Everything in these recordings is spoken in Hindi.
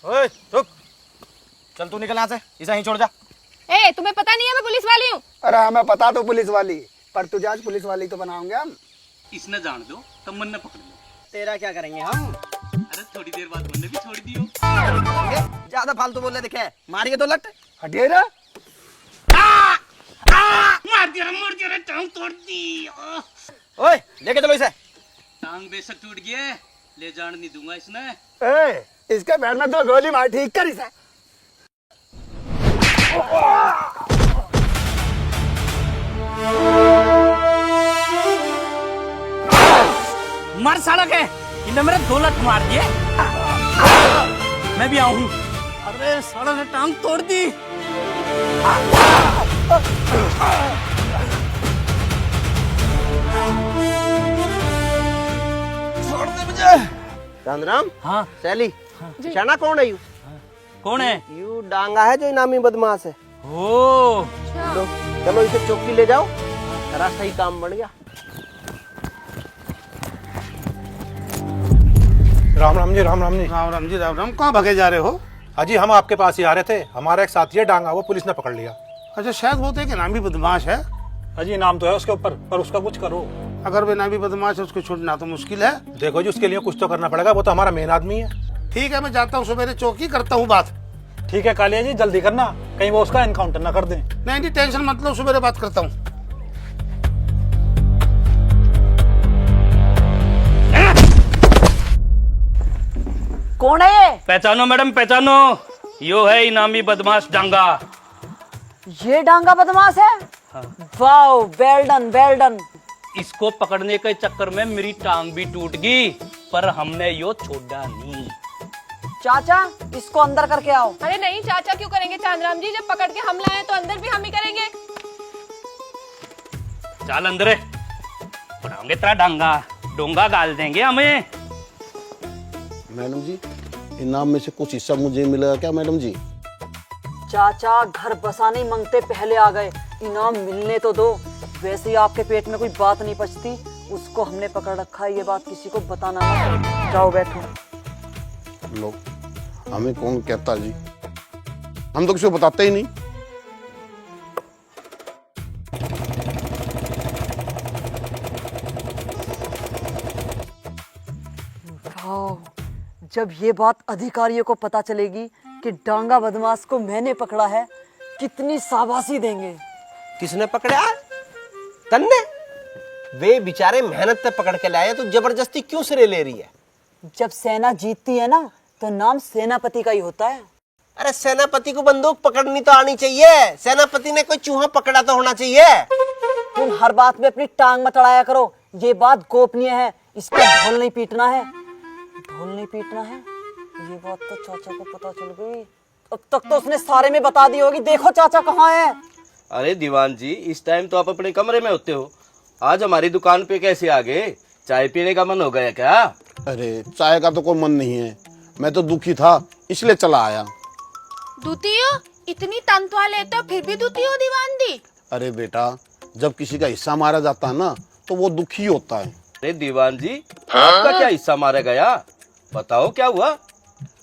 ओए रुक, चल तू निकल यहाँ से, इसे यहीं छोड़ जा। ए, तुम्हें पता नहीं है मैं पुलिस वाली हूँ? अरे हमें पता तो पुलिस वाली, पर तुझे आज पुलिस वाली तो बनाओगे हम। इसने जान दो तब मन न पकड़ लो। तेरा क्या करेंगे हम? अरे थोड़ी देर बाद मन ने भी छोड़ दियो। ज्यादा फालतू बोले दिखे, मारिए तो लट। हटिए रे। मार दिया रे, टांग तोड़ दी। ओए लेके चलो इसे। टांग बेशक टूट गया, ले जान नहीं दूंगा इसने। ए, इसके पैर में 2 गोली मार, ठीक कर इसे। मार साला के, इन्हें मेरे 2 लत मार दिए। मैं भी आऊं। अरे साला ने टांग तोड़ दी। छोड़ दे मुझे। राम। हाँ सैली, शाना कौन है यू? कौन है? यू डांगा है जो इनामी बदमाश है। ओ लो, चलो इसे चौकी ले जाओ, तेरा सही काम बढ़ गया। राम राम जी, राम राम जी। राम राम जी, राम राम। कहाँ भागे जा रहे हो? अजी हम आपके पास ही आ रहे थे, हमारा एक साथी है डांगा, वो पुलिस ने पकड़ लिया। अच्छा, शायद वो तो एक इनामी बदमाश है। अजी नाम तो है उसके ऊपर, पर उसका कुछ करो। अगर वो इनामी बदमाश है उसको छोड़ना तो मुश्किल है। देखो जी, उसके लिए कुछ तो करना पड़ेगा, वो तो हमारा मेन आदमी है। ठीक है, मैं जाता हूँ सवेरे चौकी, करता हूँ बात। ठीक है कालिया जी, जल्दी करना, कहीं वो उसका एनकाउंटर ना कर दें। नहीं टेंशन मत लो, सवेरे बात करता हूँ। कौन है ये? पहचानो मैडम, पहचानो। यो है इनामी बदमाश डांगा। ये डांगा बदमाश है? Wow, well done, well done. इसको पकड़ने के चक्कर में मेरी टांग भी टूट गई, पर हमने यो छोड़ा नहीं। चाचा, इसको अंदर करके आओ। अरे नहीं चाचा, क्यों करेंगे चांदराम जी? जब पकड़ के हम लाए तो अंदर भी हम ही करेंगे। चल अंदर, पढ़ाओगे तेरा डांगा, डोंगा गाल देंगे हमें। मैडम जी, इनाम में से कुछ हिस्सा मुझे मिलेगा क्या मैडम जी? चाचा, घर बसाने मांगते पहले आ गए, इनाम मिलने तो दो। वैसे ही आपके पेट में कोई बात नहीं पचती, उसको हमने पकड़ रखा है, ये बात किसी को बताना मत। जाओ बैठो। लो, हमें कौन कहता जी, हम तो किसी को बताते ही नहीं। जब ये बात अधिकारियों को पता चलेगी कि डांगा बदमाश को मैंने पकड़ा है, कितनी शाबाशी देंगे। किसने पकड़ा? तन्ने? वे बेचारे मेहनत से पकड़ के लाए, तो जबरदस्ती क्यों सिरे ले रही है? जब सेना जीतती है ना, तो नाम सेनापति का ही होता है। अरे सेनापति को बंदूक पकड़नी तो आनी चाहिए, सेनापति ने कोई चूहा पकड़ा तो होना चाहिए। तुम हर बात में अपनी टांग मत अड़ाया करो, ये बात गोपनीय है, इसका ढोल नहीं पीटना है। ढोल नहीं पीटना है, ये बात तो चाचा को पता चल गई, अब तक तो उसने सारे में बता दी होगी। देखो चाचा कहाँ है। अरे दीवान जी, इस टाइम तो आप अपने कमरे में होते हो, आज हमारी दुकान पे कैसे आ गए? चाय पीने का मन हो गया क्या? अरे चाय का तो कोई मन नहीं है, मैं तो दुखी था इसलिए चला आया। दूती हो? इतनी तनख्वाह लेते हो फिर भी दूती हो दीवान दी? अरे बेटा, जब किसी का हिस्सा मारा जाता है ना, तो वो दुखी होता है। अरे दीवान जी, आपका क्या हिस्सा मारा गया? बताओ क्या हुआ?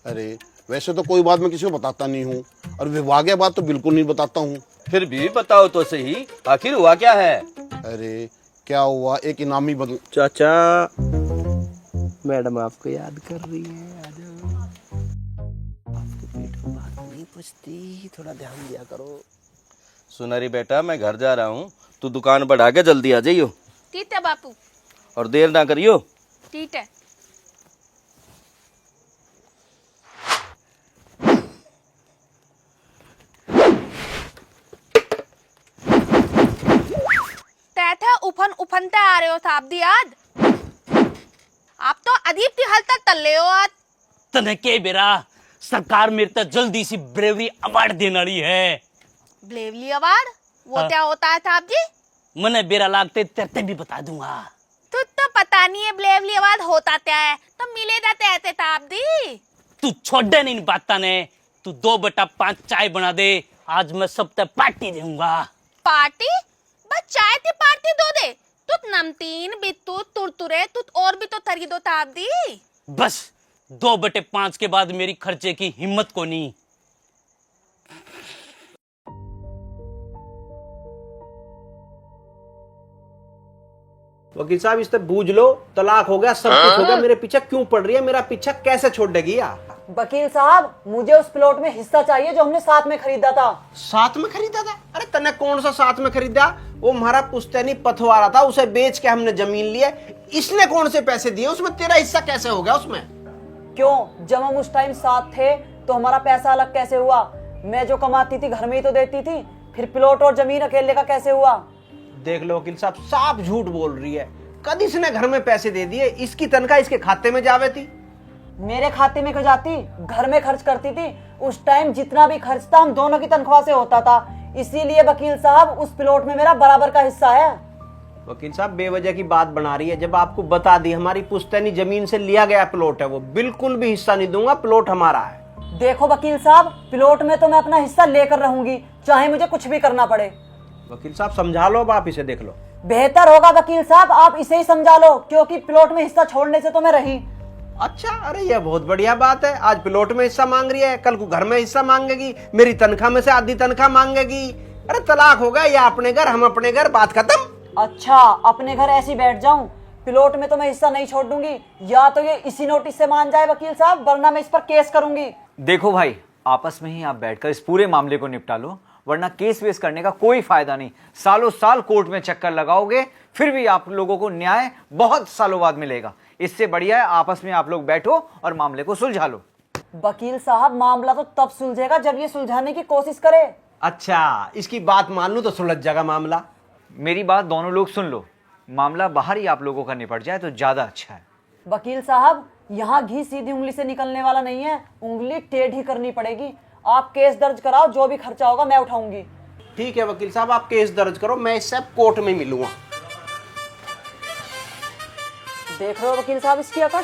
अरे वैसे तो कोई बात मैं किसी को बताता नहीं हूँ, और विभागीय बात तो बिल्कुल नहीं बताता हूँ। फिर भी बताओ तो सही, आखिर हुआ क्या है? अरे क्या हुआ, एक इनामी बदल। चाचा, मैडम आपको याद कर रही है, आ जाओ। आपके पेट में बात नहीं पचती, थोड़ा ध्यान दिया करो। सुनरी बेटा, मैं घर जा रहा हूँ, तू दुकान बढ़ा के जल्दी आ जाइयो। ठीक है बापू। और देर ना करियो। ठीक है। तैथे उफन उफनते आ रहे हो साहब दी आज। आप तो अजीब सी हालत तल्ले हो आज। तने के बेरा सरकार मेरे तक जल्दी सी ब्रेवरी अवार्ड देने रही है। Bravely award? वो हाँ। क्या होता है साहब जी? मने बेरा लागते तेरे भी बता दूंगा। तो पता नहीं है ब्रेवली अवार्ड होता क्या है, तो मिले जाते ऐसे साहब दी। तू छोड़े नहीं बात ने, तू 2/5 चाय बना दे, आज मैं सब तक पार्टी दूंगा। पार्टी? बस चाय की पार्टी दो दे। तुत नमकीन बिट्टू तुरतुरे तुत और भी तो तरी दो ताप दी। बस 2/5 के बाद मेरी खर्चे की हिम्मत को नहीं। वकील साहब इससे बूझ लो, तलाक हो गया, सब कुछ हो गया, मेरे पीछे क्यों पड़ रही है, मेरा पीछा कैसे छोड़ देगी आप? वकील साहब मुझे उस प्लॉट में हिस्सा चाहिए जो हमने साथ में खरीदा था। साथ में खरीदा था? अरे तने कौन सा साथ में खरीदा? वो हमारा पुश्तैनी पथवारा था, उसे बेच के हमने जमीन ली है। इसने कौन से पैसे दिए उसमें? तेरा हिस्सा कैसे हो गया उसमें? क्यों, जब हम उस टाइम साथ थे तो हमारा पैसा अलग कैसे हुआ? मैं जो कमाती थी घर में ही तो देती थी, फिर प्लॉट और जमीन अकेले का कैसे हुआ? देख लो वकील साहब, साफ झूठ बोल रही है। कद इसने घर में पैसे दे दिए, इसकी तनख्वाह इसके खाते में जावे थी। मेरे खाते में क्यों जाती? घर में खर्च करती थी। उस टाइम जितना भी खर्च था हम दोनों की तनख्वाह से होता था, इसीलिए वकील साहब उस प्लॉट में मेरा बराबर का हिस्सा है। वकील साहब बेवजह की बात बना रही है, जब आपको बता दी हमारी पुश्तैनी जमीन से लिया गया प्लॉट है, वो बिल्कुल भी हिस्सा नहीं दूंगा, प्लॉट हमारा है। देखो वकील साहब, प्लॉट में तो मैं अपना हिस्सा लेकर रहूंगी, चाहे मुझे कुछ भी करना पड़े। वकील साहब समझा लो, अब आप इसे देख लो। बेहतर होगा वकील साहब आप इसे ही समझा लो, क्योंकि प्लॉट में हिस्सा छोड़ने से तो मैं रही। अच्छा, अरे ये बहुत बढ़िया बात है। आज प्लॉट में हिस्सा मांग रही है, कल को घर में हिस्सा मांगेगी, मेरी तनख्वाह में से आधी तनख्वाह मांगेगी। अरे तलाक हो गया, या अपने घर हम अपने घर, बात खत्म। अच्छा, अपने घर ऐसी बैठ जाऊं? प्लॉट में तो मैं हिस्सा नहीं छोड़ दूंगी, या तो ये इसी नोटिस से मान जाए वकील साहब, वरना मैं इस पर केस करूंगी। देखो भाई, आपस में ही आप बैठकर इस पूरे मामले को निपटा लो, वरना केस वेस करने का कोई फायदा नहीं। सालों साल कोर्ट में चक्कर लगाओगे, फिर भी आप लोगों को न्याय बहुत सालों बाद मिलेगा। इससे बढ़िया है आपस में आप लोग बैठो और मामले को सुलझा लो। वकील साहब मामला तो तब सुलझेगा जब ये सुलझाने की कोशिश करे। अच्छा, इसकी बात मान लूं तो सुलझ जाएगा मामला। मेरी बात दोनों लोग सुन लो, मामला बाहर ही आप लोगों का निपट जाए तो ज्यादा अच्छा है। वकील साहब, यहाँ घी सीधी उंगली से निकलने वाला नहीं है, उंगली टेढ़ी करनी पड़ेगी। आप केस दर्ज कराओ, जो भी खर्चा होगा मैं उठाऊंगी। ठीक है वकील साहब, आप केस दर्ज करो, मैं इससे कोर्ट में मिलूंगा। देख रहे हो वकील साहब इसकी अकड़?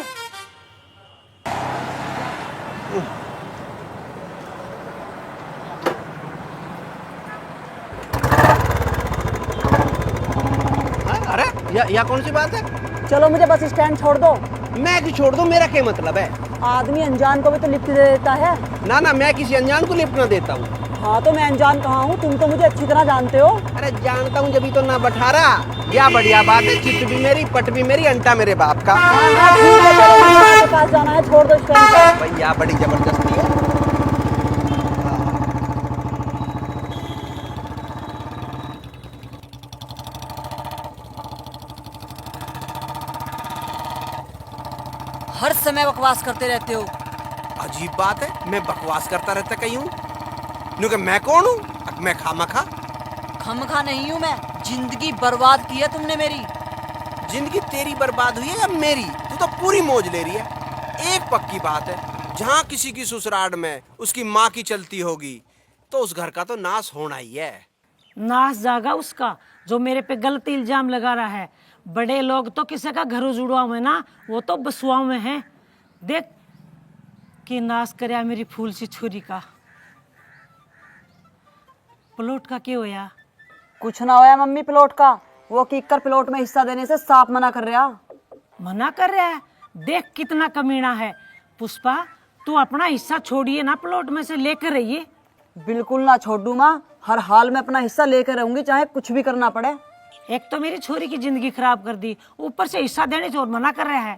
अरे या कौन सी बात है? चलो मुझे बस स्टैंड छोड़ दो। मैं क्यों छोड़ दूं, मेरा क्या मतलब है? आदमी अनजान को भी तो लिफ्ट दे देता है। ना ना, मैं किसी अनजान को लिफ्ट ना देता हूँ। हाँ तो मैं अनजान कहाँ हूँ, तुम तो मुझे अच्छी तरह जानते हो। अरे जानता हूँ जब तो ना बठारा। या बढ़िया बात है, चिट भी मेरी, पट भी मेरी, अंटा मेरे बाप का। हाँ, ठीक है, चलो मुझे के पास जाना है, छोड़ दो स्टैंड पर। भैया बड़ी जबरदस्ती है। हर समय बकवास करते रहते हो। अजीब बात है, मैं बकवास करता रहता कहीं हूँ? क्योंकि मैं कौन हूँ? मैं खामखा? खमखा नहीं हूँ मैं, जिंदगी बर्बाद की है तुमने मेरी। जिंदगी तेरी बर्बाद हुई है या मेरी? तू तो पूरी मौज ले रही है। एक पक्की बात है, जहाँ किसी की ससुराल में उसकी माँ की चलती होगी तो उस घर का तो नाश होना ही है। नाश जागा उसका जो मेरे पे गलत इल्जाम लगा रहा है। बड़े लोग तो किसी का घर उजुड़वा में ना, वो तो बसुआ में है। देख कि नाश करया मेरी फूल सी छुरी का। प्लॉट का क्या होया? कुछ ना होया मम्मी, प्लॉट का वो किकर प्लॉट में हिस्सा देने से साफ मना कर रहा। मना कर रहा है? देख कितना कमीना है। पुष्पा, तू अपना हिस्सा छोड़िए ना, प्लॉट में से लेकर रहिए। बिल्कुल ना छोड़ू माँ, हर हाल में अपना हिस्सा लेकर रहूंगी, चाहे कुछ भी करना पड़े। एक तो मेरी छोरी की जिंदगी खराब कर दी, ऊपर से हिस्सा देने से और मना कर रहा है।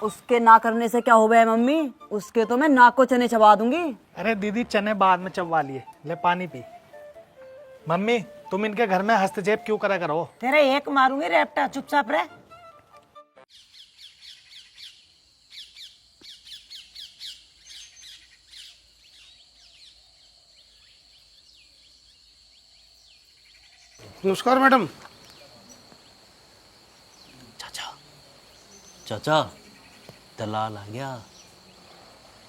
उसके ना करने से क्या हो गया मम्मी, उसके तो मैं नाक को चने चबा दूंगी। अरे दीदी, चने बाद में चबवा लिए, ले पानी पी। मम्मी, तुम इनके घर में हस्तक्षेप क्यों करा करो? तेरे एक मारूंगी रेपटा, चुपचाप रह। नमस्कार मैडम। चाचा, चाचा, दलाल आ गया।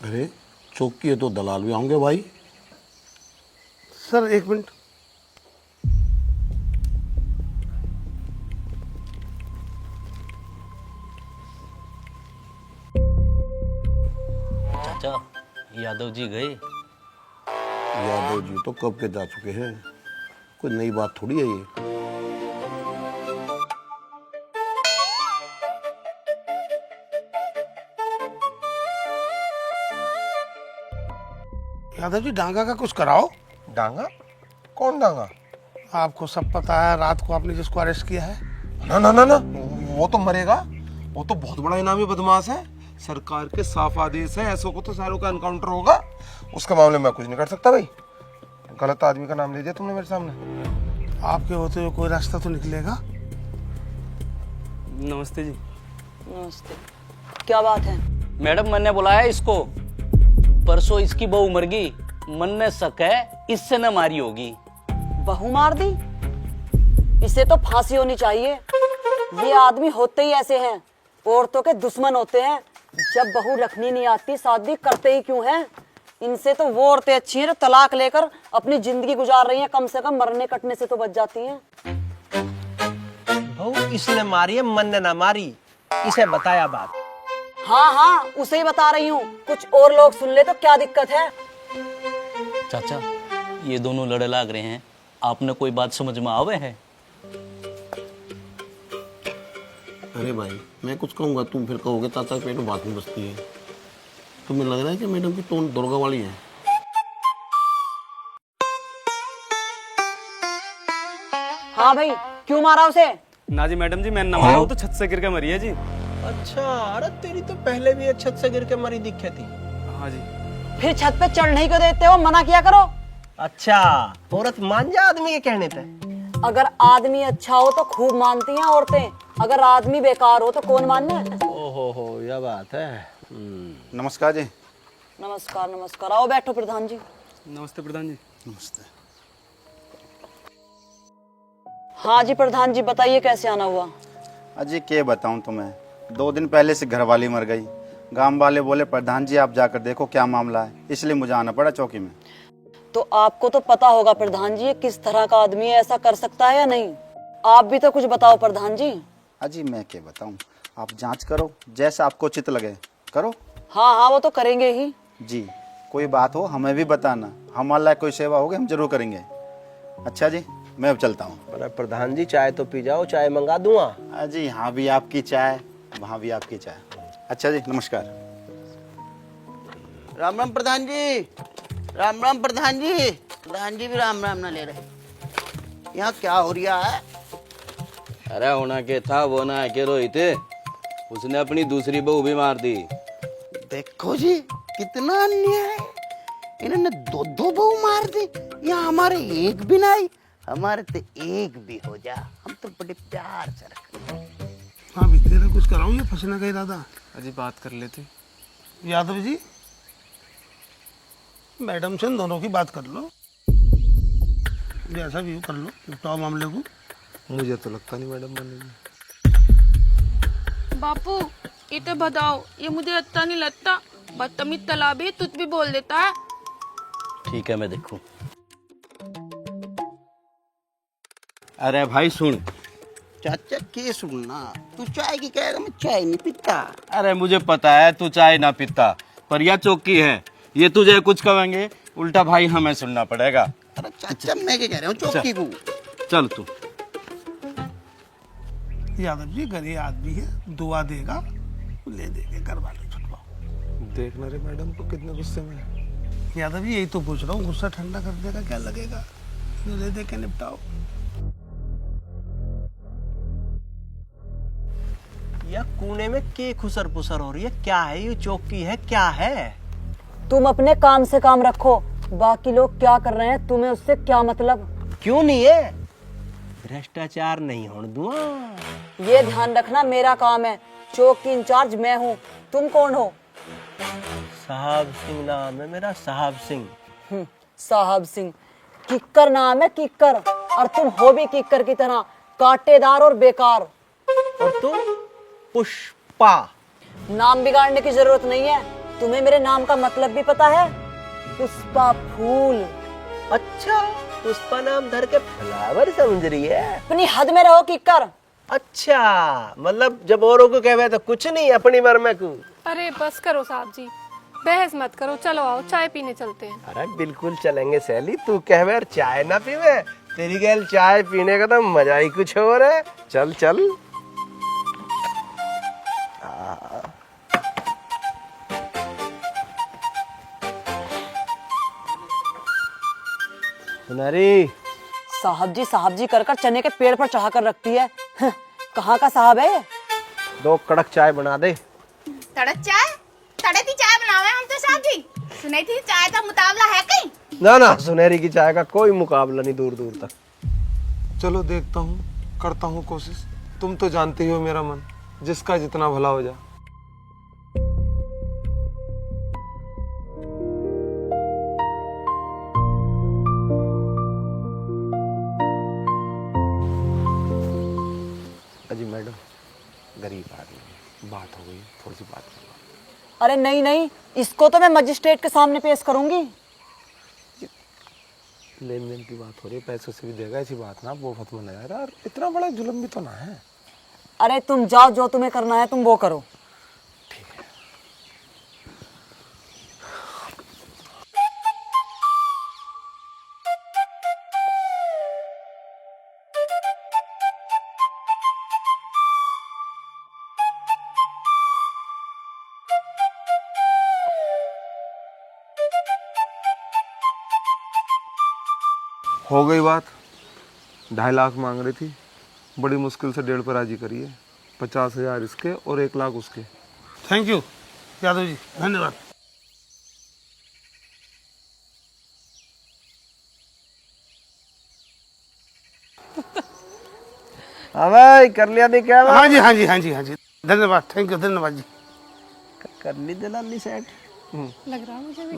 अरे चौकी है तो दलाल भी आएंगे भाई। सर एक मिनट। चाचा, यादव जी गए? यादव जी तो कब के जा चुके हैं, कोई नई बात थोड़ी है ये। यादव जी डांगा का कुछ कराओ। डांगा? कौन डांगा? आपको सब पता है, रात को आपने जिसको अरेस्ट किया है। ना ना ना ना, वो तो मरेगा। वो तो बहुत बड़ा इनामी बदमाश है। सरकार के साफ आदेश है, ऐसों को तो सारों का एनकाउंटर होगा। उसके मामले में कुछ नहीं कर सकता भाई। गलत आदमी का नाम ले दिया तुमने मेरे सामने। आपके होते हुए कोई रास्ता तो निकलेगा। नमस्ते जी। नमस्ते। क्या बात है? मैडम मैंने बुलाया इसको, परसों इसकी बहू मर गई, मन में शक है इससे न मारी होगी। बहू मार दी? इसे तो फांसी होनी चाहिए। ये आदमी होते ही ऐसे हैं, औरतों के दुश्मन होते हैं। जब बहू रखनी नहीं आती शादी करते ही क्यों हैं? इनसे तो वो औरतें अच्छी हैं जो तलाक लेकर अपनी जिंदगी गुजार रही हैं, कम से कम मरने कटने से तो बच जाती हैं। बहू इसने मारी है, मन ने ना मारी। इसे बताया बात। हाँ हाँ, उसे ही बता रही हूँ। कुछ और लोग सुन ले तो क्या दिक्कत है? चाचा ये दोनों लड़े लाग रहे हैं, आपने कोई बात समझ में आवे है? अरे भाई मैं कुछ कहूँगा तुम फिर कहोगे चाचा के पेट में बात नहीं बसती है। तुम्हें लग रहा है कि मैडम की टोन दुर्गा वाली है? हाँ भाई, क्यों मारा उसे? ना जी मैडम जी, मैं न मारा, वो तो छत से गिर के मरी है जी। अच्छा, अरे तेरी तो पहले भी छत से गिर के मरी दिखे थी। हाँ जी। फिर छत पे चढ़ने को देते हो, मना किया करो। अच्छा, औरत मान जा आदमी के कहने पे। अगर आदमी अच्छा हो तो खूब मानती हैं औरतें, अगर आदमी बेकार हो तो कौन मानना है? ओहो, यह बात है। नमस्कार जी। नमस्कार नमस्कार। आओ बैठो प्रधान जी। नमस्ते प्रधान जी। नमस्ते। हाँ जी प्रधान जी, बताइए कैसे आना हुआ? अजी क्या बताऊं तुम्हें, 2 दिन पहले से घरवाली मर गई। गांव वाले बोले प्रधान जी आप जाकर देखो क्या मामला है, इसलिए मुझे आना पड़ा चौकी में। तो आपको तो पता होगा प्रधान जी, किस तरह का आदमी है, ऐसा कर सकता है या नहीं? आप भी तो कुछ बताओ प्रधान जी। अजी मैं क्या बताऊं, आप जांच करो, जैसा आपको उचित लगे करो। हाँ हाँ, वो तो करेंगे ही जी। कोई बात हो हमें भी बताना, हमारा कोई सेवा होगी हम जरूर करेंगे। अच्छा जी, मैं अब चलता हूँ। प्रधान जी चाय तो पी जाओ, चाय मंगा दूंगा। अजी यहाँ भी आपकी चाय, वहाँ भी आपकी चाय। अच्छा जी, नमस्कार। राम राम प्रधान जी। राम राम प्रधान जी। प्रधान जी भी राम राम ना ले रहे। यहाँ क्या हो रहा है? अरे होना के था वो ना के रोहित, उसने अपनी दूसरी बहू भी मार दी। देखो जी कितना अन्याय है, इन्होंने 2 बहू मार दी। यहाँ हमारे एक भी नहीं, हमारे तो एक भी हो जा, हम तो बड़े प्यार से रखते। हाँ भी तेरे कुछ कराऊं या फंसने का इरादा? अजी बात कर लेते। यादव जी, मैडम से इन दोनों की बात कर लो, जैसा भी हो कर लो, निपटाओ मामले को। मुझे तो लगता नहीं मैडम बनेगी। बापू ये तो बताओ, ये मुझे अच्छा नहीं लगता। बदतमीज तालाबी तुझ भी बोल देता है। ठीक है मैं देखूं। अरे भाई सुन। चाचा के सुनना, तू चाय की कहेगा, मैं चाय नहीं पीता। अरे मुझे पता है तू चाय ना पीता, पर यह चौकी है, ये तुझे कुछ कहेंगे उल्टा भाई हमें सुनना पड़ेगा। अरे चाचा मैं क्या कह रहा हूँ, चौकी को चल तू। यादव जी गरीब आदमी है, दुआ देगा, ले देंगे, घर वाले छुटवाओ। देखना रे मैडम को कितने गुस्से में है। यादव जी यही तो पूछ रहा हूँ, गुस्सा ठंडा करने का क्या लगेगा, ले दे के निपटाओ। या कोने में के खुसर पुसर हो रही है, क्या है ये चौकी है क्या है? तुम अपने काम से काम रखो, बाकी लोग क्या कर रहे हैं तुम्हें उससे क्या मतलब? क्यों नहीं है? भ्रष्टाचार नहीं होने दूंगा। ये ध्यान रखना, मेरा काम है, चौकी इंचार्ज मैं हूँ। तुम कौन हो? साहब सिंह नाम है मेरा, साहब सिंह। साहब सिंह? किक्कर नाम है, किक्कर। और तुम हो भी किक्कर की तरह, कांटेदार और बेकार। और तुम? पुष्पा। नाम बिगाड़ने की जरूरत नहीं है, तुम्हें मेरे नाम का मतलब भी पता है? पुष्पा फूल। अच्छा, पुष्पा नाम धर के फ्लावर समझ रही है? अपनी हद में रहो किक्कर। अच्छा, मतलब जब औरों को कहवे तो कुछ नहीं, अपनी मर में को। अरे बस करो साहब जी, बहस मत करो, चलो आओ चाय पीने चलते हैं। अरे बिल्कुल चलेंगे सैली, तू कहवे और चाय ना पीवे, तेरी गैल चाय पीने का तो मजा ही कुछ और है। चल चल। सुनहरी। साहब जी कर कर चने के पेड़ पर चढ़ा कर रखती है। कहाँ का साहब है? 2 कड़क चाय बना दे। तड़क चाय? तड़े थी चाय बनावे हम तो साहब जी। सुनाई थी चाय का मुकाबला है कहीं? ना ना, सुनहरी की चाय का कोई मुकाबला नहीं दूर दूर तक। चलो देखता हूँ, करता हूँ कोशिश। तुम तो जानते ही हो मेरा मन, जिसका जितना भला हो जा। अजी मैडम, गरीब आदमी, बात हो गई, थोड़ी सी बात करो। अरे नहीं नहीं, इसको तो मैं मजिस्ट्रेट के सामने पेश करूंगी। लेन देन की बात हो रही है, पैसों से भी देगा, ऐसी बात ना, वो फत मना यार, इतना बड़ा जुल्म भी तो ना है। अरे तुम जाओ, जो तुम्हें करना है तुम वो करो। हो गई बात। 2.5 लाख मांग रही थी, बड़ी मुश्किल से 1.5 पर राजी करिए। 50,000 इसके और 1 लाख उसके। थैंक यू यादव जी, धन्यवाद। हाँ भाई, कर लिया दे क्या? हाँ जी हाँ जी हाँ जी हाँ जी, धन्यवाद, थैंक यू, धन्यवाद जी। कर ली दलाली सेट। लग रहा मुझे भी।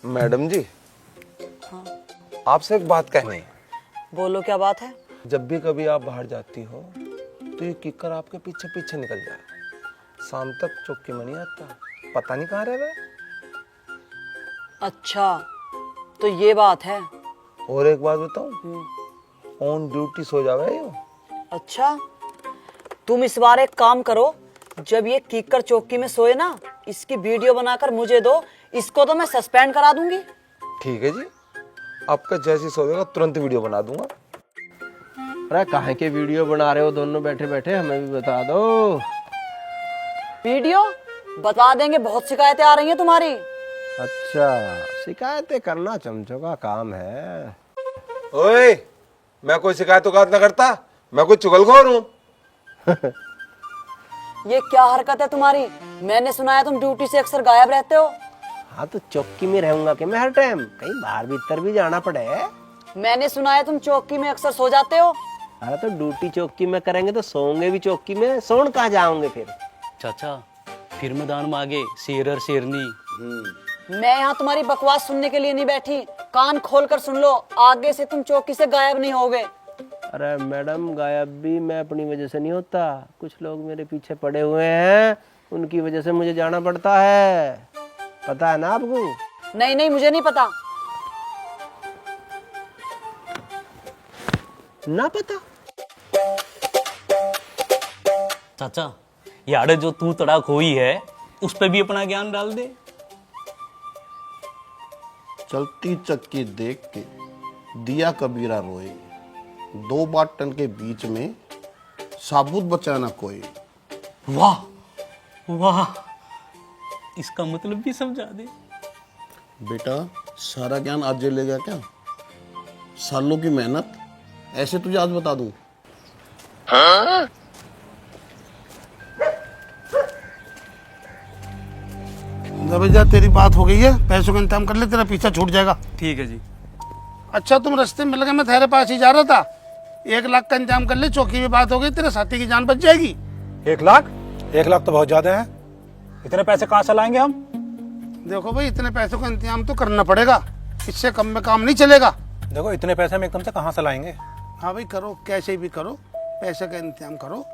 मैडम जी, आपसे एक बात कहनी है। बोलो, क्या बात है? जब भी कभी आप बाहर जाती हो तो ये किकर आपके पीछे पीछे निकल जाए। शाम तक चौकी में नहीं आता, पता नहीं कहाँ रह गए। अच्छा, तो ये बात है। और एक बात बताऊं, ऑन ड्यूटी सो जावे यो। अच्छा, तुम इस बार एक काम करो, जब ये कीकर चौकी में सोए ना, इसकी वीडियो बनाकर मुझे दो, इसको तो मैं सस्पेंड करा दूंगी। ठीक है जी, आपका जैसी सोएगा तुरंत वीडियो बना दूंगा। अरे काहे के वीडियो बना रहे हो दोनों बैठे बैठे, हमें भी बता दो। वीडियो बता देंगे, बहुत शिकायतें आ रही हैं तुम्हारी। अच्छा, शिकायतें करना चमचों का काम है। ओए, मैं कोई शिकायत ना करता, मैं कोई चुगलखोर हूँ। ये क्या हरकत है तुम्हारी? मैंने सुना है तुम ड्यूटी से अक्सर गायब रहते हो। हाँ तो चौकी में रहूंगा कि मैं हर टाइम, कहीं बाहर भीतर भी जाना पड़े। मैंने सुना है तुम चौकी में अक्सर सो जाते हो। अरे तो ड्यूटी चौकी में करेंगे तो सोएंगे भी चौकी में, सोन कहाँ जाओगे फिर? चाचा, फिर मैदान में आगे शेर और शेरनी। मैं यहाँ तुम्हारी बकवास सुनने के लिए नहीं बैठी, कान खोल कर सुन लो, आगे से तुम चौकी से गायब नहीं होगे। अरे मैडम, गायब भी मैं अपनी वजह से नहीं होता, कुछ लोग मेरे पीछे पड़े हुए हैं, उनकी वजह से मुझे जाना पड़ता है, पता है ना आपको? नहीं नहीं, मुझे नहीं पता। ना पता? चाचा, यार जो तू तड़ाक हुई है उस पे भी अपना ज्ञान डाल दे। चलती चक्की देख के दिया कबीरा रोए, 2 बाटन के बीच में साबुत बचा ना कोई। वाह वाह, इसका मतलब भी समझा दे। बेटा, सारा ज्ञान आज ले गया क्या? सालों की मेहनत ऐसे तुझे आज बता दूं? हाँ? भैया, तेरी बात हो गई है, पैसों का इंतजाम कर ले, तेरा पीछा छूट जाएगा। ठीक है जी। अच्छा, तुम रास्ते में मिल गए, मैं तेरे पास ही जा रहा था। 1 लाख का इंतजाम कर ले, चौकी में बात हो गई, तेरे साथी की जान बच जाएगी। 1 लाख? 1 लाख तो बहुत ज्यादा है, इतने पैसे कहाँ से लाएंगे हम? देखो भाई, इतने पैसों का इंतजाम तो करना पड़ेगा, इससे कम में काम नहीं चलेगा। देखो, इतने पैसे हम एकदम से कहाँ से लाएंगे? हाँ भाई, करो, कैसे भी करो, पैसे का इंतजाम करो।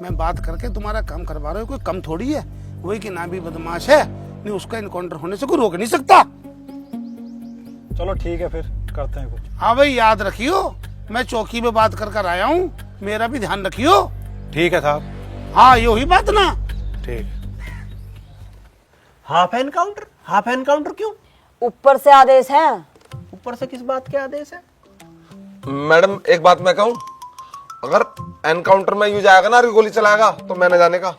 मैं बात करके तुम्हारा काम करवा रहा हूँ, कोई कम थोड़ी है। वही कि ना भी बदमाश है, नहीं उसका इनकाउंटर होने से कोई रोक नहीं सकता। चलो ठीक है, फिर करते हैं कुछ। हाँ भाई, याद रखियो, मैं चौकी में बात कर आया हूँ, मेरा भी ध्यान रखियो। ठीक है साहब। हाँ, ये ही बात ना। ठीक। Half encounter? हाफ एनकाउंटर क्यों? ऊपर से आदेश है। ऊपर से किस बात के आदेश है? मैडम एक बात मैं कहूँ, अगर एनकाउंटर में यूं जाएगा ना गोली चलाएगा तो मैंने जाने का।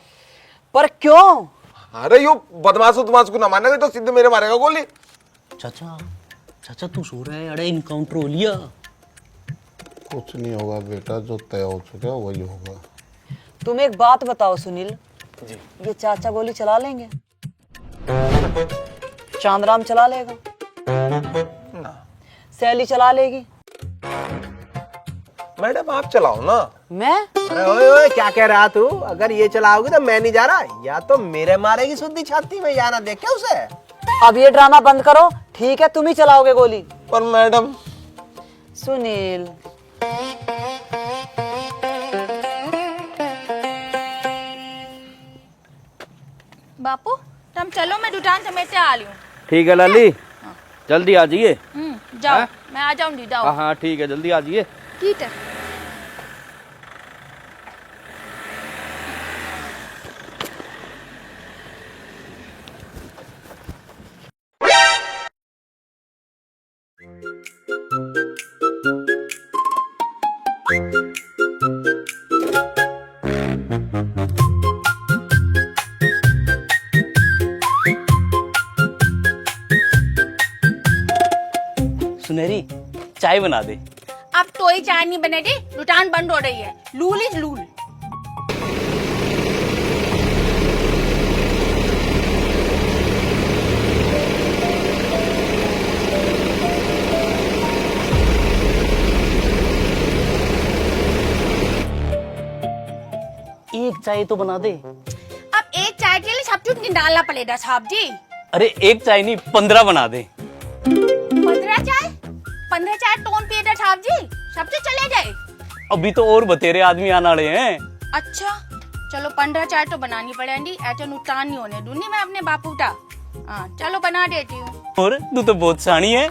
पर क्यों? अरे यू बदमाश को ना मानेगा तो सीधे मेरे मारेगा गोली। चाचा चाचा तू सो रहा है? अरे इनकाउंटर हो लिया। कुछ नहीं होगा बेटा, जो तय हो चुका है वही होगा। तुम एक बात बताओ सुनील जी, ये चाचा गोली चला लेंगे? चांदराम चला लेगा? सैली चला लेगी? मैडम आप चलाओ ना। मैं? अरे ओए ओए क्या कह रहा तू? अगर ये चलाओगी तो मैं नहीं जा रहा, या तो मेरे मारेगी सुद्दी छाती में, या ना देख क्या उसे। अब ये ड्रामा बंद करो, ठीक है? तुम ही चलाओगे गोली। पर मैडम। सुनील बापू तुम चलो, मैं दुकान समेट से आ रही हूँ। ठीक है लाली, जल्दी आ जाइए। जाओ, मैं आ जाऊंगी, जाओ। हाँ ठीक है, जल्दी आ जाइए। ठीक है। सुनहरी चाय बना दे। अब तो ही चाय नहीं बनेगी, दुकान बंद हो रही है। Lol is lol. एक चाय तो बना दे। अब एक चाय के लिए सब कुछ निकालना पड़ेगा साहब जी। अरे एक चाय नहीं 15 बना दे। 15 चाय? 15 चाय कौन पिएगा साहब जी? सब तो चले जाए। अभी तो और बतेरे आदमी आने वाले हैं। अच्छा चलो 15 चाय तो बनानी पड़ेगी, ऐसा नुकसान नहीं होने दूंगी मैं अपने बापू का। हाँ चलो बना देती हूँ। और तू तो बहुत सानी है।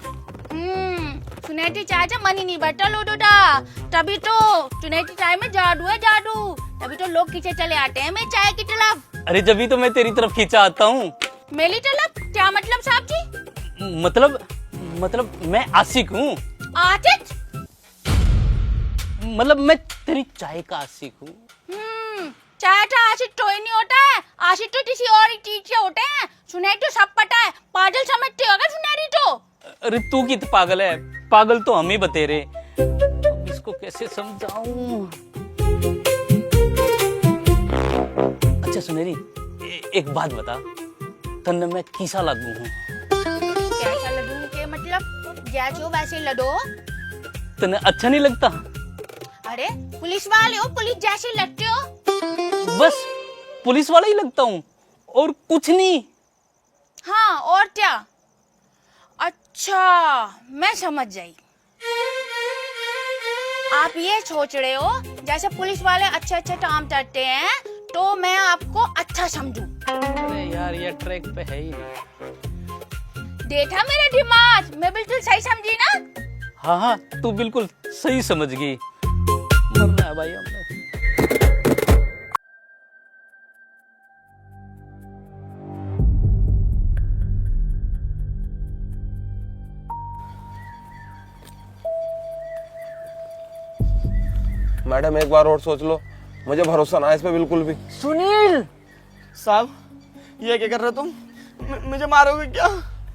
चुनेटी चाय से मन ही नहीं बटा लो डोडा, तभी तो चुनेटी चाय में जादू है जादू, तभी तो लोग खींचे चले आते हैं मेरी चाय की तरफ। अरे जब भी तो मैं तेरी तरफ खींचा आता हूँ। मेरी तरफ क्या मतलब साहब जी? मतलब मैं आशिक हूँ। आशिक? मतलब मैं तेरी चाय का आशिक हूँ। चाय का आशिक तो ही नहीं होता है, आशिक तो किसी और ही चीज से होते हैं। सुनेरी तो सब पता है, पागल समझते होगा सुनेरी तो। अरे तू कितना पागल है? पागल तो हम ही बतेरे। अब इसको कैसे समझाऊं? अच्छा सुनेरी एक बात बता, तन्ने मैं किसा लगू हूँ? कैसा लगूं के मतलब? जैसे हो वैसे ही लड़ो। तन्ने अच्छा नहीं लगता? अरे पुलिस वाले हो, पुलिस जैसे लगते हो। बस पुलिस वाला ही लगता हूँ और कुछ नहीं। हाँ और क्या? अच्छा मैं समझ गई। आप ये सोच रहे हो जैसे पुलिस वाले अच्छे अच्छे काम करते हैं तो मैं आपको अच्छा समझूं। अरे यार ये ट्रैक पे है ही नहीं। देखा मेरा दिमाग, मैं बिल्कुल सही समझी ना? हाँ तू बिल्कुल सही समझ गई। मरना है भाई हमने। मैडम एक बार और सोच लो, मुझे भरोसा ना है इस पे बिल्कुल भी। सुनील साहब ये क्या कर रहे हो तुम? मुझे मारोगे क्या?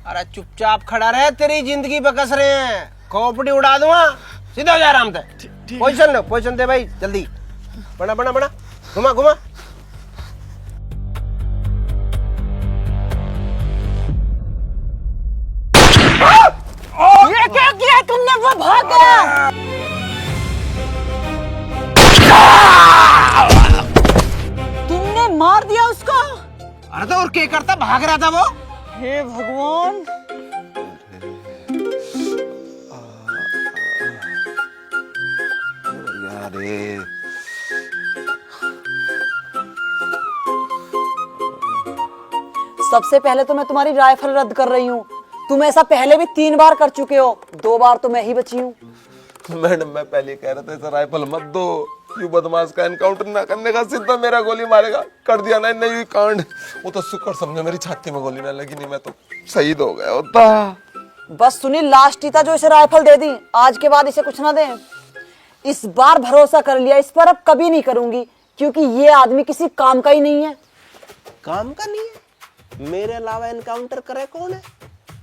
अरे चुपचाप खड़ा रहे, तेरी जिंदगी पे कस रहे हैं, खोपड़ी उड़ा दूंगा। सीधा हो जा आराम से। पोजीशन लो, पोजीशन दे भाई जल्दी। बना बना बना, घुमा घुमा। ये क्या किया तुमने? वो भाग गया। तुमने मार दिया उसको? अरे तो और क्या करता, भाग रहा था वो। हे भगवान। अरे सबसे पहले तो मैं तुम्हारी राइफल रद्द कर रही हूँ। तुम ऐसा पहले भी 3 बार कर चुके हो, 2 बार तो मैं ही बची हूँ। मैडम मैं पहले कह रहा था इसे राइफल मत दो, यू बदमाश का एनकाउंटर ना करने का, सीधा मेरा गोली मारेगा। कर दिया ना नहीं कांड। वो तो शुक्र समझो मेरी छाती में गोली ना लगी, नहीं मैं तो शहीद हो गया होता। बस सुनील लास्ट ही था जो इसे राइफल दे दी, आज के बाद इसे कुछ ना दें। इस बार भरोसा कर लिया, इस पर अब कभी नहीं करूंगी, क्योंकि ये आदमी किसी काम का ही नहीं है। काम का नहीं है? मेरे अलावा एनकाउंटर करे कौन है?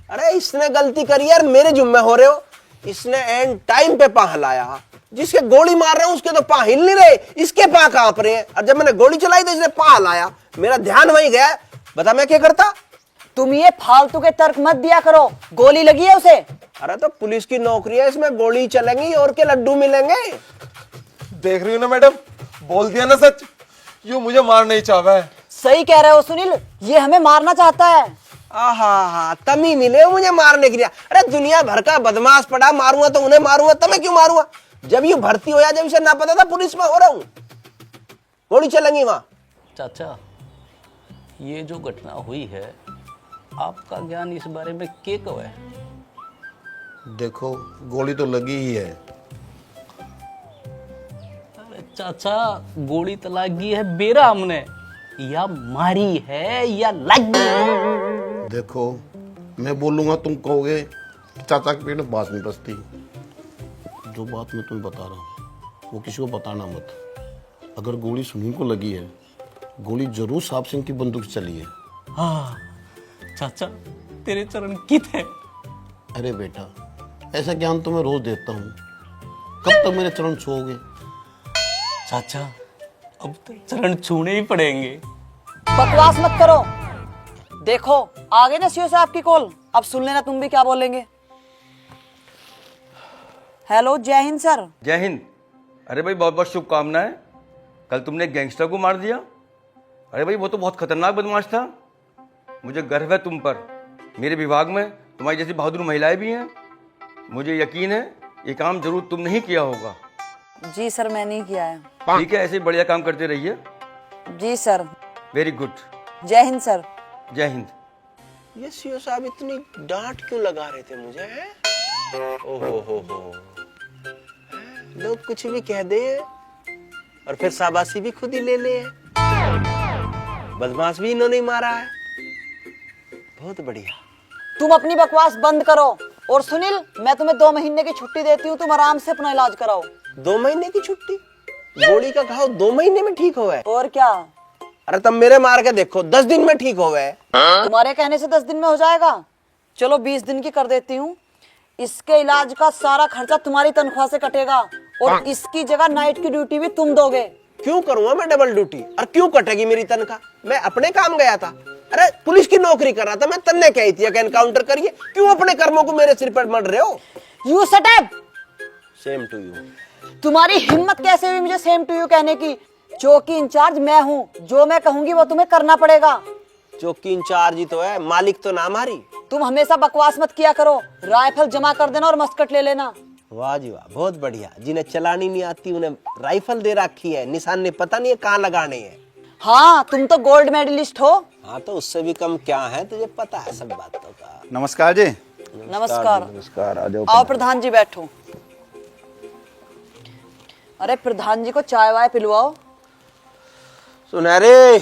अरे इसने गलती करी यार, मेरे जुम्मे हो रहे हो। इसने एंड टाइम पे पाह लाया। जिसके गोली मार रहे हैं उसके तो पाह हिल नहीं रहे, इसके पाह कांप रहे हैं। और जब मैंने गोली चलाई तो इसने पाह लाया, मेरा ध्यान वहीं गया। बता मैं क्या करता? तुम ये फालतू के तर्क मत दिया करो, गोली लगी है उसे। अरे तो पुलिस की नौकरी है, इसमें गोली चलेंगी और के लड्डू मिलेंगे। देख रही हो ना मैडम, बोल दिया ना सच, यूं मुझे मार नहीं चाहा है। सही कह रहे हो सुनील, ये हमें मारना चाहता है। आहा, तमी मिले हो मुझे मारने के लिए। अरे दुनिया भर का बदमाश पड़ा, मारूंगा तो उन्हें मारूंगा, तुम्हें क्यों मारूंगा? जब ये भर्ती हो या जब इसे ना पता था पुलिस में हो रहा हूं, गोली चलेंगी वहां। चाचा, ये जो घटना हुई है, आपका ज्ञान इस बारे में क्या कहो है? देखो, गोली तो लगी ही है। अरे चाचा, गोली तो लगी है बेरा हमने, या मारी है या लगी। देखो, मैं बोलूंगा तुम कहोगे चाचा के पेट में बात नहीं बसती। जो बात मैं तुम्हें बता रहा हूँ वो किसी को बताना मत। अगर गोली सुनील को लगी है, गोली जरूर साहब सिंह की बंदूक से चली है। हाँ चाचा, तेरे चरण कित है। अरे बेटा, ऐसा ज्ञान तो मैं रोज देता हूँ, कब तक मेरे चरण छूओगे? चाचा, अब तो चरण छूने ही पड़ेंगे। बकवास मत करो। देखो आगे ना सीओ साहब की कॉल, अब सुन लेना तुम भी क्या बोलेंगे। हेलो, जय हिंद सर। जय हिंद। अरे भाई बहुत बहुत शुभकामनाएं। कल तुमने गैंगस्टर को मार दिया। अरे भाई वो तो बहुत खतरनाक बदमाश था। मुझे गर्व है तुम पर। मेरे विभाग में तुम्हारी जैसी बहादुर महिलाएं भी हैं। मुझे यकीन है ये काम जरूर तुमने ही किया होगा। जी सर, मैंने ही किया है। ठीक है, ऐसे ही बढ़िया काम करते रहिए। जी सर। Very good. जय हिंद सर। जय हिंद। ये सीओ साहब इतनी डांट क्यों लगा रहे थे मुझे? हैं? ओहो, लोग कुछ भी कह दे और फिर शाबाशी भी खुद ही ले ले। बदमाश भी इन्होंने मारा है। बहुत बढ़िया। तुम अपनी बकवास बंद करो। और सुनील, मैं तुम्हें 2 महीने की छुट्टी देती हूँ, तुम आराम से अपना इलाज कराओ। 2 महीने की छुट्टी? गोली का घाव 2 महीने में ठीक हो गए? और क्या? अरे तब मेरे मार के देखो, 10 दिन में ठीक हो गए। तुम्हारे कहने से 10 दिन में हो जाएगा? चलो 20 दिन की कर देती हूँ। इसके इलाज का सारा खर्चा तुम्हारी तनख्वाह से कटेगा, और इसकी जगह नाइट की ड्यूटी भी तुम दोगे। क्यों करूंगा मैं डबल ड्यूटी, और क्यों कटेगी मेरी तनख्वाह? मैं अपने काम गया था। अरे पुलिस की नौकरी कर रहा था मैं, तन्ने कही थी कि एनकाउंटर करिए। क्यों अपने कर्मों को मेरे सिर पर मर रहे हो? You shut up. Same to you. तुम्हारी हिम्मत कैसे हुई मुझे सेम टू यू कहने की? चौकी इंचार्ज मैं हूँ, जो मैं कहूंगी वो तुम्हें करना पड़ेगा। चौकी इंचार्ज ही तो है, मालिक तो ना मारी। तुम हमेशा बकवास मत किया करो। राइफल जमा कर देना और मस्कट ले लेना। वाह जी वाह, बहुत बढ़िया। जिन्हें चलानी नहीं आती उन्हें राइफल दे रखी है, निशान ने पता नहीं है कहाँ लगाने हैं। हाँ, तुम तो गोल्ड मेडलिस्ट हो। हाँ तो उससे भी कम क्या है, तुझे पता है सब बातों का। नमस्कार जी। नमस्कार। नमस्कार, आ जाओ। आओ प्रधान जी, बैठो। अरे प्रधान जी को चाय वाय पिलवाओ। सुनहरे,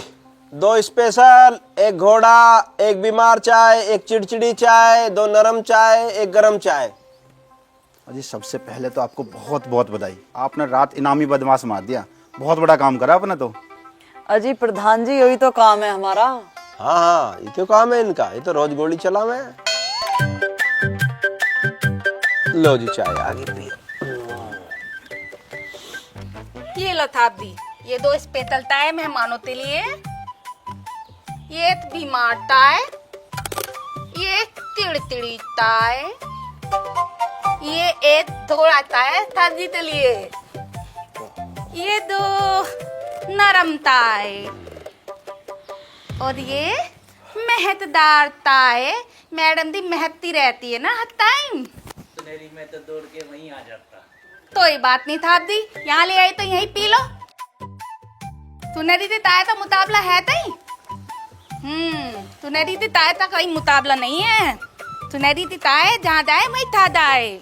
2 स्पेशल, 1 घोड़ा, 1 बीमार चाय, 1 चिड़चिड़ी चाय, 2 नरम चाय, 1 गरम चाय। अजी सबसे पहले तो आपको बहुत बहुत बधाई, आपने रात इनामी बदमाश मार दिया। बहुत बड़ा काम करा आपने तो। अजी प्रधान जी, यही तो काम है हमारा। हाँ, ये तो काम है इनका, ये तो रोज गोली चला मैं। लो जी चाय आगे पियो। ये लो थाप दी, ये 2 स्पेशल चाय मेहमानों के लिए, ये बीमार चाय, ये चिड़चिड़ी चाय, ये 1 थोड़ा चाय थाजी के लिए, ये 2 नरम चाय, और ये मेहतदार चाय। मैडम दी मेहती रहती है ना हर टाइम। सुनहरी में तो दौड़ के वहीं आ जाता। कोई बात नहीं थाप दी, यहाँ ले आई तो यहीं पी लो। सुनहरी दी ताए तो मुकाबला है तई। सुनहरी दी ताए तो कोई मुकाबला नहीं है। सुनहरी दी ताए जहाँ जाए वहीं था जाए।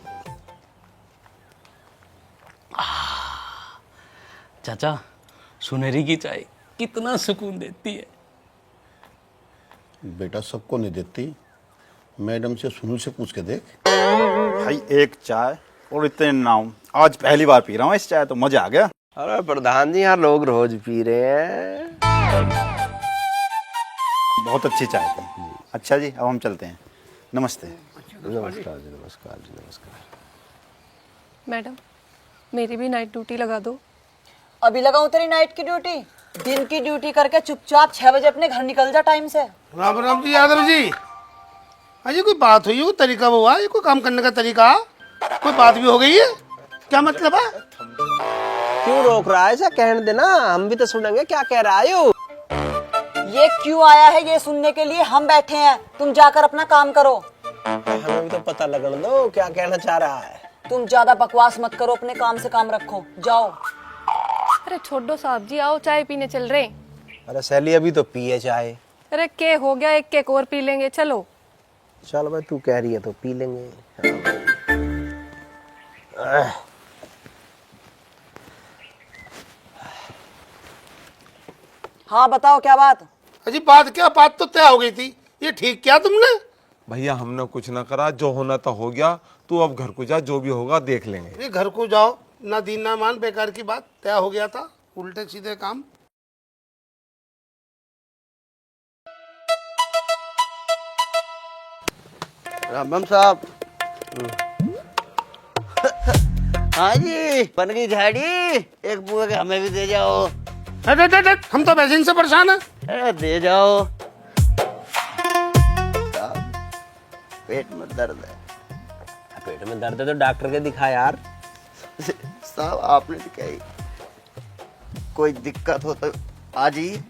चाचा, सुनहरी की चाय कितना सुकून देती है। बेटा सबको नहीं देती, मैडम से सुनील से पूछ के देख। भाई एक चाय और इतने नाम, आज पहली बार पी रहा हूँ इस चाय, तो मजा आ गया। अरे प्रधान जी, यहाँ लोग रोज पी रहे हैं। बहुत अच्छी चाय थी। अच्छा जी, अब हम चलते हैं। नमस्ते। नमस्कार जी, नमस्कार जी, नमस्कार। मैडम, मेरी भी नाइट ड्यूटी लगा दो। अभी लगाऊं तेरी नाइट की ड्यूटी? दिन की ड्यूटी करके चुपचाप 6 बजे अपने घर निकल जा टाइम से। राम राम जी यादव जी। अजय कोई बात हुई, कोई तरीका हुआ, ये कोई काम करने का तरीका, कोई बात भी हो गई है, क्या मतलब है? क्यों रोक रहा है? ऐसा कहने देना, हम भी तो सुनेंगे क्या कह रहा है। ये क्यों आया है ये सुनने के लिए? हम बैठे हैं, तुम जाकर अपना काम करो। हमें भी तो पता लगने दो क्या कहना चाह रहा है। तुम ज्यादा बकवास मत करो, अपने काम से काम रखो, जाओ। अरे छोड़ो साहब जी, आओ चाय पीने चल रहे। अरे सैली, अभी तो पिए चाय। अरे के हो गया, एक केक और पी लेंगे, चलो। चल भाई, तू कह रही है तो पी लेंगे। हाँ बताओ क्या बात? अजी बात क्या, बात तो तय हो गई थी, ये ठीक किया तुमने? भैया हमने कुछ ना करा, जो होना था हो गया। तू अब घर को जा, जो भी होगा देख लेंगे। ये घर को जाओ, ना दीन ना मान, बेकार की बात, तय हो गया था, उल्टे सीधे काम। रामबम साहब। हाँ जी, बन गई झाड़ी, एक बुआ के हमें भी दे जाओ। हम तो वैसे से परेशान है। अरे दे जाओ। पेट में दर्द है। पेट में दर्द है तो डॉक्टर के दिखा यार। साहब आपने दिखाई, कोई दिक्कत हो तो आ जाइए।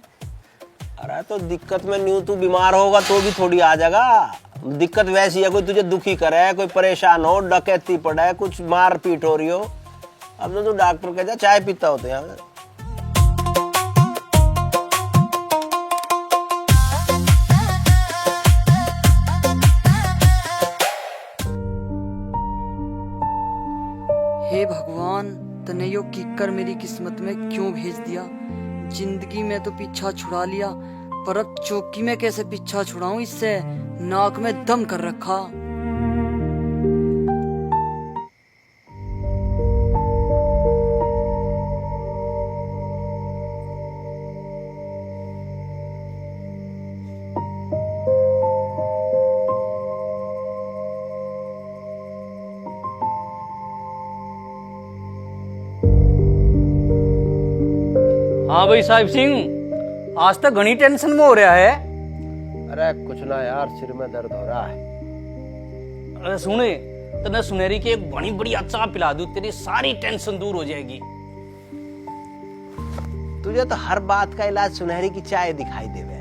अरे तो दिक्कत में न्यू तू बीमार होगा तो भी थोड़ी आ जाएगा। दिक्कत वैसी है, कोई तुझे दुखी करे, कोई परेशान हो, डकैती पड़ा है, कुछ मार पीट हो रही हो, अब तो तू डॉक्टर के जा, चाय पीता होते यहाँ। हे भगवान, तने यो किक्कर मेरी किस्मत में क्यों भेज दिया? जिंदगी में तो पीछा छुड़ा लिया, पर अब चौकी में कैसे पीछा छुड़ाऊं इससे? नाक में दम कर रखा। हाँ भाई साहिब सिंह, आज तक घनी टेंशन में हो रहा है। अरे कुछ ना यार, सिर में दर्द हो रहा है। अरे सुने, तने सुनहरी की एक बड़ी बढ़िया चाय पिला दूं, तेरी सारी टेंशन दूर हो जाएगी। तुझे तो हर बात का इलाज सुनहरी की चाय दिखाई देवे।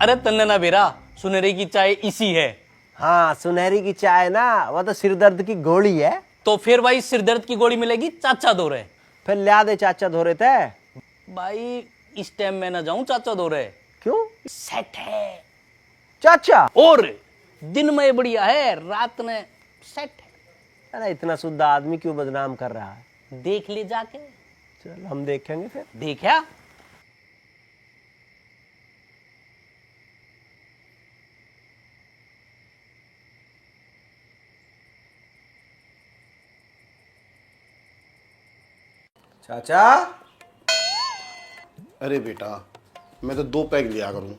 अरे तन्ने ना बेरा, सुनहरी की चाय इसी है। हाँ, सुनहरी की चाय ना, वो तो सिर दर्द की गोली है। तो फिर भाई सिर दर्द की गोली मिलेगी चाचा दो रहे। फिर लिया दे चाचा धो रहे थे। भाई इस टाइम मैं ना जाऊं चाचा दो रहे। क्यों? सेट है चाचा। और दिन में बढ़िया है, रात में सेट है। अरे इतना शुद्ध आदमी क्यों बदनाम कर रहा है? देख ले जाके। चल हम देखेंगे फिर। देखा? चाचा। अरे बेटा, मैं तो 2 पैक लिया करूं,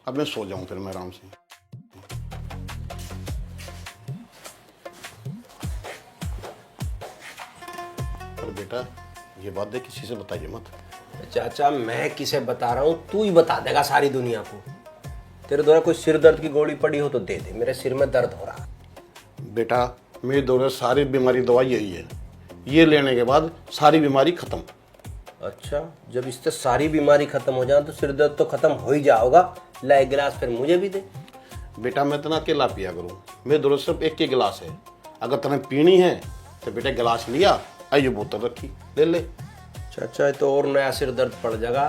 अब मैं सो जाऊं फिर मैं आराम से। पर बेटा ये बात देख किसी से बताइए मत। चाचा मैं किसे बता रहा हूँ, तू ही बता देगा सारी दुनिया को। तेरे द्वारा कोई सिर दर्द की गोली पड़ी हो तो दे दे, मेरे सिर में दर्द हो रहा है। बेटा मेरे द्वारा सारी बीमारी दवाई यही है, ये लेने के बाद सारी बीमारी खत्म। अच्छा, जब इससे सारी बीमारी खत्म हो जाए तो सिर दर्द तो खत्म हो ही जाओगा। ला एक गिलास फिर मुझे भी दे। बेटा मैं इतना अकेला पिया करूँ, मेरे द्वारा सिर्फ एक के गिलास है। अगर तुम्हें पीनी है तो बेटा गिलास लिया, आइए बोतल रखी, ले ले। चाचा तो और नया सिर दर्द पड़ जाएगा,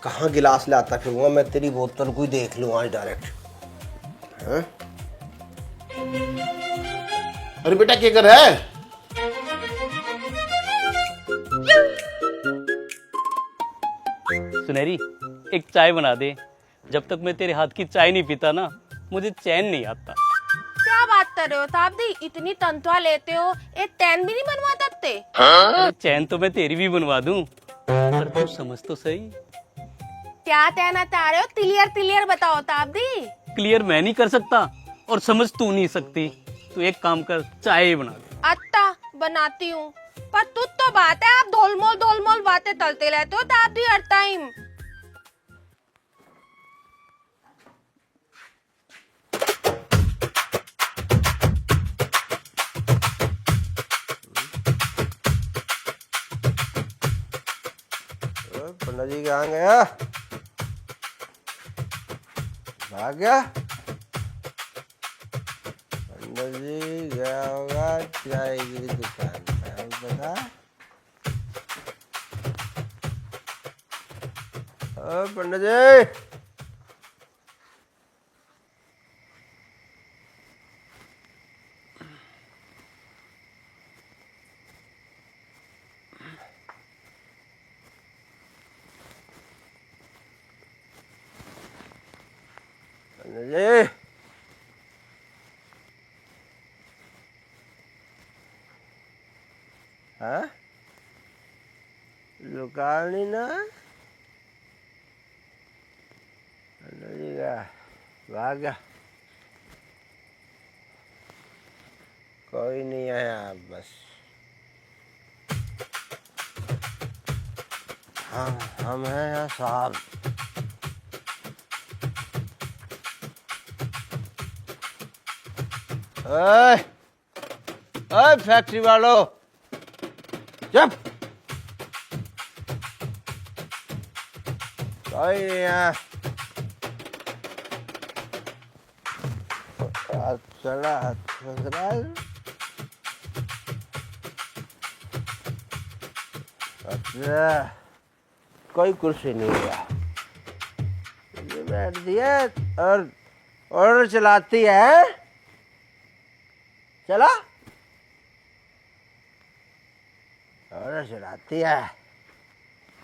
कहाँ गिलास लाता फिरूंगा मैं, तेरी बोतल को ही देख लूँ आज डायरेक्ट। अरे बेटा क्या कर रहा है? सुनहरी एक चाय बना दे। जब तक मैं तेरे हाथ की चाय नहीं पीता ना, मुझे चैन नहीं आता। कर रहे हो साहब दी? इतनी तनख्वाह लेते हो, एक टैन भी नहीं बनवा सकते? अरे चैन तो मैं तेरी भी बनवा दूं, पर तू समझ तो सही। क्या कहना चाह रहे हो? क्लियर क्लियर बताओ साहब दी। क्लियर मैं नहीं कर सकता और समझ तू नहीं सकती। तू एक काम कर, चाय ही बना दे। अच्छा बनाती हूँ, पर तू तो बात है, आप धोलमोल बातें तलते रहते हो साहब दी हर टाइम। पंडा जी कहाँ गया? भाग गया? पंडा जी गया होगा चाय की दुकान पे, पता? ओ पंडा जी, जी हाँ लुकानी ना जी का भाग गया। कोई नहीं है आप बस हम हैं यहाँ साहब। ओए ओए फैक्ट्री वालों, चुप। कोई नहीं है। चला अच्छा कोई कुर्सी नहीं है, ये बैठ दिया और ऑर्डर चलाती है। चला ऑर्डर चलाती है।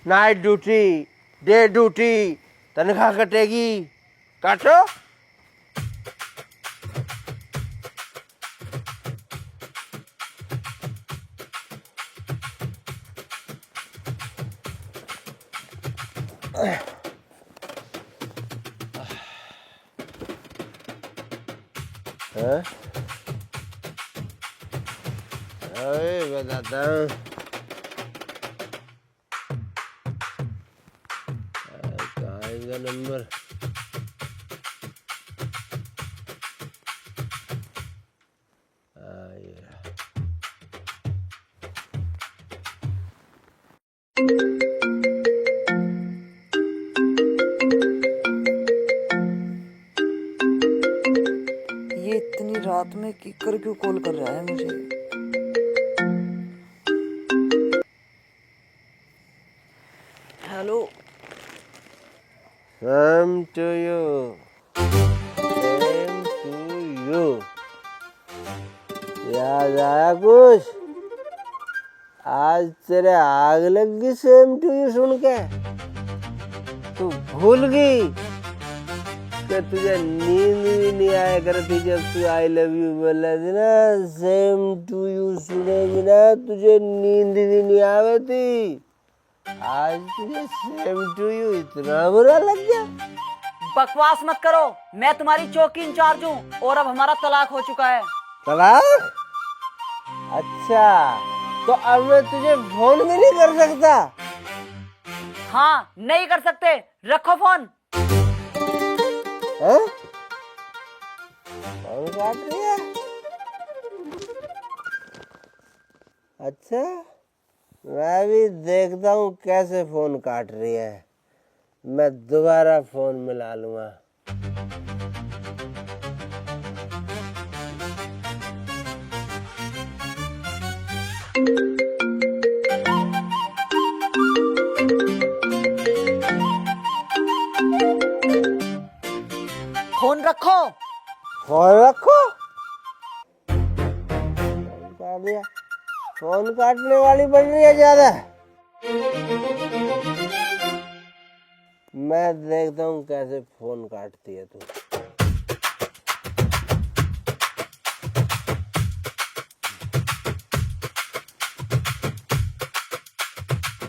नाइट ड्यूटी, डे ड्यूटी, तनख्वाह कटेगी, काटो। बताता हूँ कहाँ इनका नंबर। ये इतनी रात में किकर क्यों कॉल कर रहा है मुझे? Hello. Same to you. Same to you. याद आया कुछ? आज तेरे आग लग गई सेम टू यू सुन के? तू भूल गई कि तुझे नींद भी नहीं आया करती जब तू आई लव यू बोला थी ना? सेम टू यू सुने बिना तुझे नींद भी नहीं आवे थी। आज तुझे सेम टू यू इतना बुरा लग गया? बकवास मत करो, मैं तुम्हारी चौकी इंचार्ज हूँ और अब हमारा तलाक हो चुका है। तलाक? अच्छा, तो अब मैं तुझे फोन भी नहीं कर सकता? हाँ, नहीं कर सकते। रखो फोन। हैं? फोन काट दिया? अच्छा, मैं भी देखता हूँ कैसे फोन काट रही है। मैं दोबारा फोन मिला लूंगा। फोन रखो। फोन रखो? फोन काट दिया। फोन काटने वाली बन रही है ज्यादा। मैं देखता हूँ कैसे फोन काटती है तू।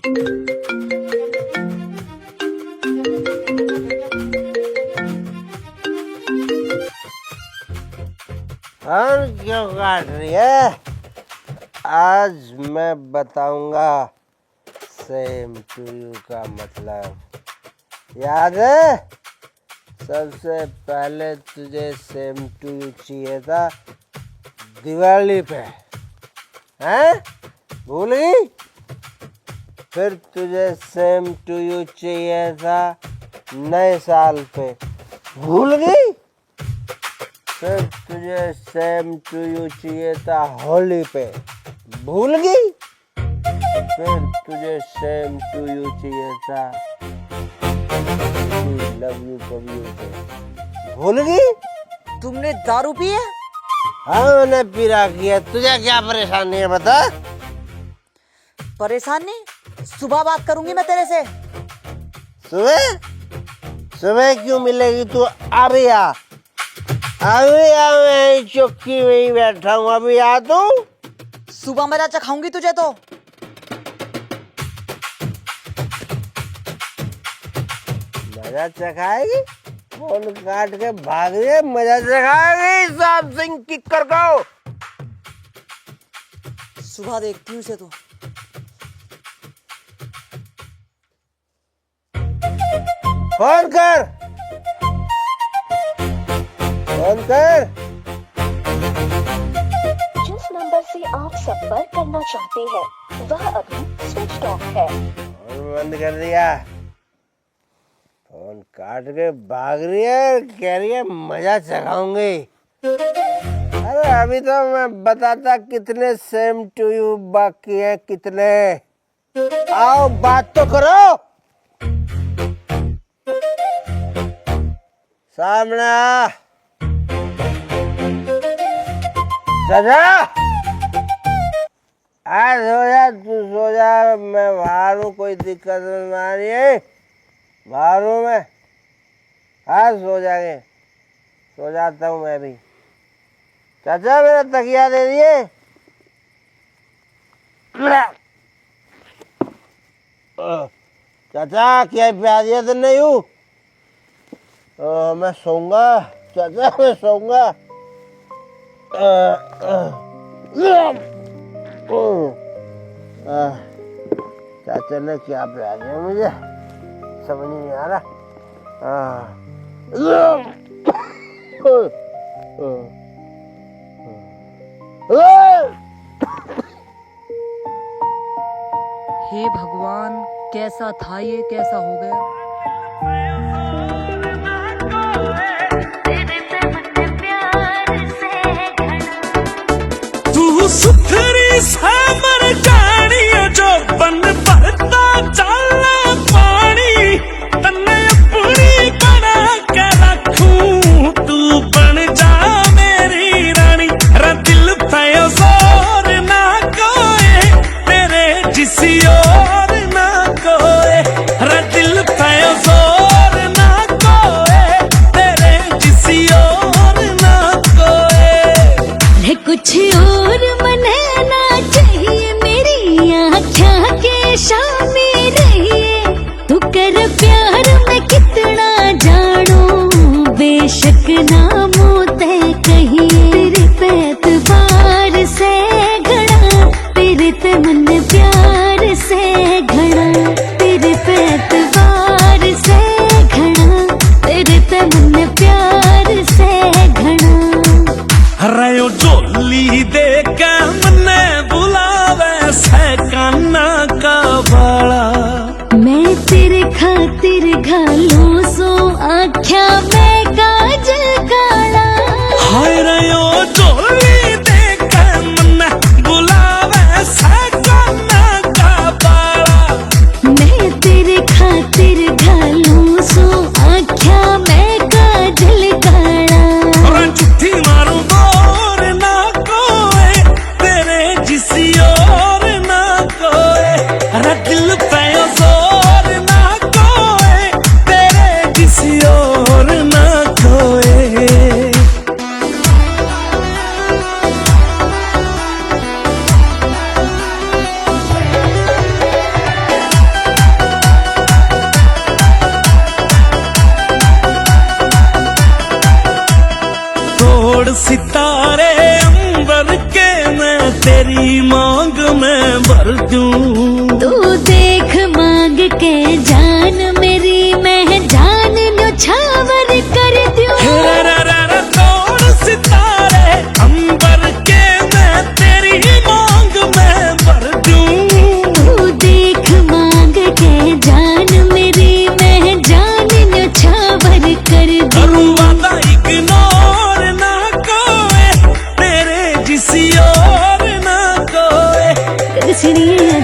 फोन क्यों काट रही है? आज मैं बताऊंगा सेम टू यू का मतलब। याद है? सबसे पहले तुझे सेम टू यू चाहिए था दिवाली पे, हैं? भूल गई? फिर तुझे सेम टू यू चाहिए था नए साल पे, भूल गई? फिर तुझे सेम टू यू चाहिए था होली पे, भूल गई? फिर तुझे सेम टू यू चाहिए था लव यू कभी पे, भूल गई? तुमने दारू पी है? हाँ मैंने पी रखी है। तुझे क्या परेशानी है बता? परेशानी? सुबह बात करूंगी मैं तेरे से। सुबह? सुबह क्यों मिलेगी तू? अभी आ, अभी आ, मैं चौकी में ही बैठा हूँ, अभी आ तू। सुबह मेरा चखाऊंगी तुझे तो। मजा चखाएगी? फोन काट के भाग रही, मजा चखाएगी साहब सिंह किक्कर को। सुबह देखती हूँ इसे तो। फोन कर, फोन कर। जिस नंबर से आप संपर्क करना चाहते हैं वह अभी स्विच ऑफ है। फोन बंद कर दिया। फोन काट के भाग रही है, कह रही है मजा चखाऊंगी। अरे अभी तो मैं बताता कितने सेम टू यू बाकी हैं, कितने। आओ बात तो करो। सामने आ। सजा आज सो जा, तू सो जा, मैं बाहर हूँ, कोई दिक्कत नहीं आ रही है। बाहर हूँ मैं, हाँ सो जाएंगे, सो जाता हूँ मैं भी। चाचा मेरा तकिया दे दिए। चाचा क्या प्याज दिया तो नहीं हूँ? मैं सोऊंगा चाचा, मैं सोऊंगा। चाचा ने क्या प्यार दिया मुझे समझ नहीं आ रहा। हे भगवान, कैसा था ये, कैसा हो गया? तू सुथरी सामर जानी जो बन भरता चाला पानी, तन्ने अपनी बना के रखूं, तू बन जा मेरी रानी। रा दिल पे जोर ना कोई तेरे जिसी और ना कोई, रा दिल पे जोर ना कोई तेरे जिसी और ना कोई। कुछ और मने ना चाहिए, मेरी आँखों के सामने रहिए। तू कर प्यार मैं कितना जानू, बेशक नामों तय कहिए। तेरे पे एतबार से घड़ा, तेरे पे मन प्यार से घड़ा, तेरे पे एतबार से घड़ा, तेरे पे मन प्यार से घड़ा। रयो जोली दे के मने बुलावे सहकाना का बाड़ा, मैं तेरे खातिर घालू सो आख्या मैं काजल काला। हाय रयो जोली दे के मने बुलावे सहकाना का बाड़ा, मैं तेरे खातिर घालू सो आख्या मैं काजल सितारे अंबर के मैं तेरी मांग में भर दूं। तू देख मांग के जान मेरी मैं जान न्योछावर कर दूं। तोड़ सितारे अंबर के मैं तेरी मांग में भर दूं। तू देख मांग के जान मेरी मैं जान न्योछावर कर दूं। करूं वादा इग्नोर ना कोई तेरे जिसी और ना कोई। कसरियां